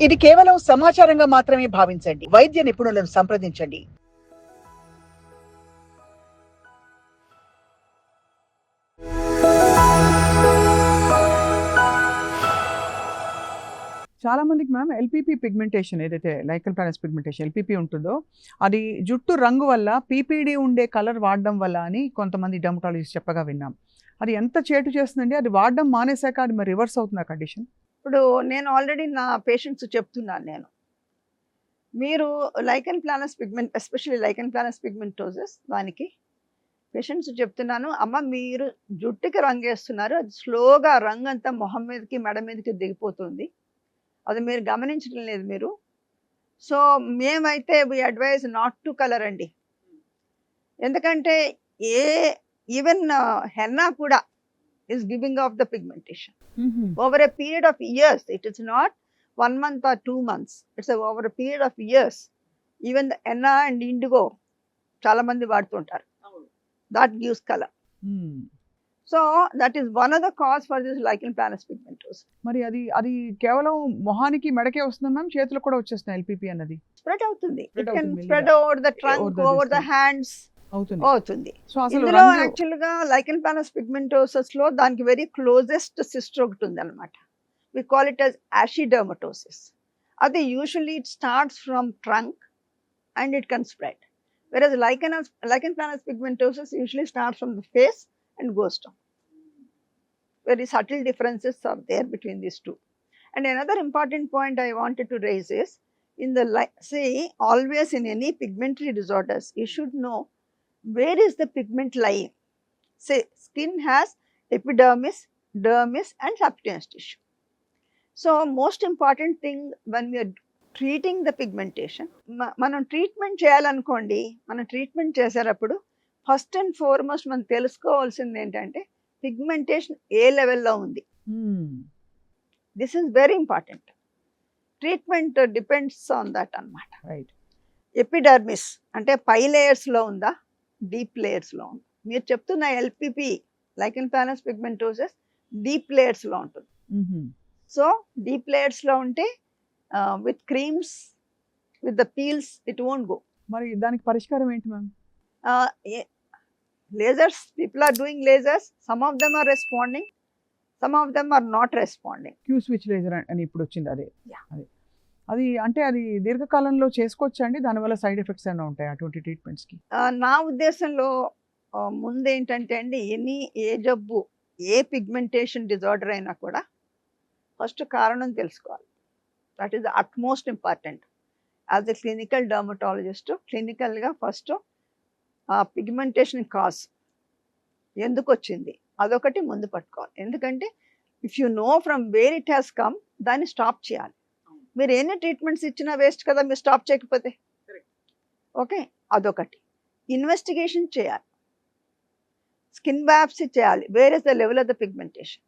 ఇది కేవలం సమాచారంగా మాత్రమే భావించండి. వైద్య నిపుణులను సంప్రదించండి. చాలా మందికి మ్యామ్ ఎల్‌పీపీ పిగ్మెంటేషన్ ఏదైతే లైకెన్ ప్లానస్ పిగ్మెంటేషన్ ఎల్‌పీపీ ఉంటుందో, అది జుట్టు రంగు వల్ల పీపీడీ ఉండే కలర్ వాడడం వల్ల అని కొంతమంది డెర్మటాలజిస్ట్ చెప్పగా విన్నాం. అది ఎంత చేటు చేస్తుందండి? అది వాడడం మానేసాక అది మరి రివర్స్ అవుతుందా కండిషన్? ఇప్పుడు నేను ఆల్రెడీ నా పేషెంట్స్ చెప్తున్నాను నేను. మీరు lichen planus pigment especially lichen planus pigmentosus దానికి పేషెంట్స్ చెప్తున్నాను, అమ్మ మీరు జుట్టుకి రంగేస్తున్నారు, అది స్లోగా రంగంతా మొహం మీదకి మెడ మీదకి దిగిపోతుంది. అది మీరు గమనించడం లేదు మీరు. సో మేమైతే we advise not to colour అండి. ఎందుకంటే ఈవెన్ హెన్నా కూడా is giving off the pigmentation over a period of years. It is not 1 month or 2 months. It's over a period of years. Even the henna and indigo చాలా మంది వాడుతుంటారు. That gives color. So that is one of the cause for this lichen planus pigmentosus. మరి అది కేవలం మొహానికి మెడకే వస్తుందా ma'am? చేతులకు కూడా వచ్చేస్తుందా ఎల్‌పీపీ అన్నది? Spread అవుతుంది. It can అవుతుంది spread మెల్లిగా. over the trunk, over the hands. అవుతుంది. సో అసలు ఇందులో రంగు యాక్చువల్గా లైకెన్ ప్లానస్ పిగ్మెంటోసస్ లో దానికి వెరీ క్లోజెస్ట్ సిస్టర్ ఒకటి ఉంది అనమాట. We call it as ashidermatosis. Adi usually it starts from trunk and it can spread. Whereas lichen planus pigmentosus usually starts from the face and goes down. Very subtle differences are there between these two. And another important point I wanted to raise is, in the say always in any pigmentary disorders, you should know where is the pigment lying. Say skin has epidermis, dermis and subcutaneous tissue. So most important thing when we are treating the pigmentation, మనం treatment చేయాలనుకోండి, మనం treatment చేసేటప్పుడు first and foremost మనం తెలుసుకోవాల్సింది ఏంటంటే pigmentation ఏ లెవెల్లో ఉంది. This is very important. Treatment depends on that అనమాట. ఎపిడర్మిస్ అంటే పై లేయర్స్లో ఉందా, డీప్ లేయర్స్లో ఉందా? మీరు చెప్తున్న LPP lichen planus pigmentosis deep లేయర్స్లో ఉంటుంది. సో డీప్ లేయర్స్లో ఉంటే with creams with the peels it won't go. మరి దానికి పరిష్కారం ఏంటి ma'am? Lasers, people are doing lasers. Some of them are responding, some of them are not responding. Q switch laser అని ఇప్పుడు వచ్చింది అదే. అది అంటే అది దీర్ఘకాలంలో చేసుకోవచ్చా అండి? దానివల్ల సైడ్ ఎఫెక్ట్స్ ఏమైనా ఉంటాయి అటువంటి ట్రీట్మెంట్స్కి? నా ఉద్దేశంలో ముందేంటంటే అండి, ఎనీ ఏ జబ్బు, ఏ పిగ్మెంటేషన్ డిజార్డర్ అయినా కూడా ఫస్ట్ కారణం తెలుసుకోవాలి. That is the utmost important. As a clinical dermatologist క్లినికల్గా ఫస్ట్ ఆ పిగ్మెంటేషన్ కాజ్ ఎందుకు వచ్చింది అదొకటి ముందు పట్టుకోవాలి. ఎందుకంటే if you know from where it has come, దాన్ని స్టాప్ చేయాలి. మీరు ఎన్ని ట్రీట్మెంట్స్ ఇచ్చినా వేస్ట్ కదా మీరు స్టాప్ చేయకపోతే. ఓకే, అదొకటి. ఇన్వెస్టిగేషన్ చేయాలి, స్కిన్ బయాప్సీ చేయాలి, where is the level of the pigmentation.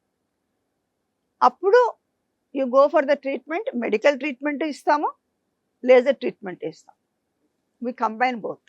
అప్పుడు you go for the treatment. Medical treatment ఇస్తాము, లేజర్ ట్రీట్మెంట్ ఇస్తాం. We combine both.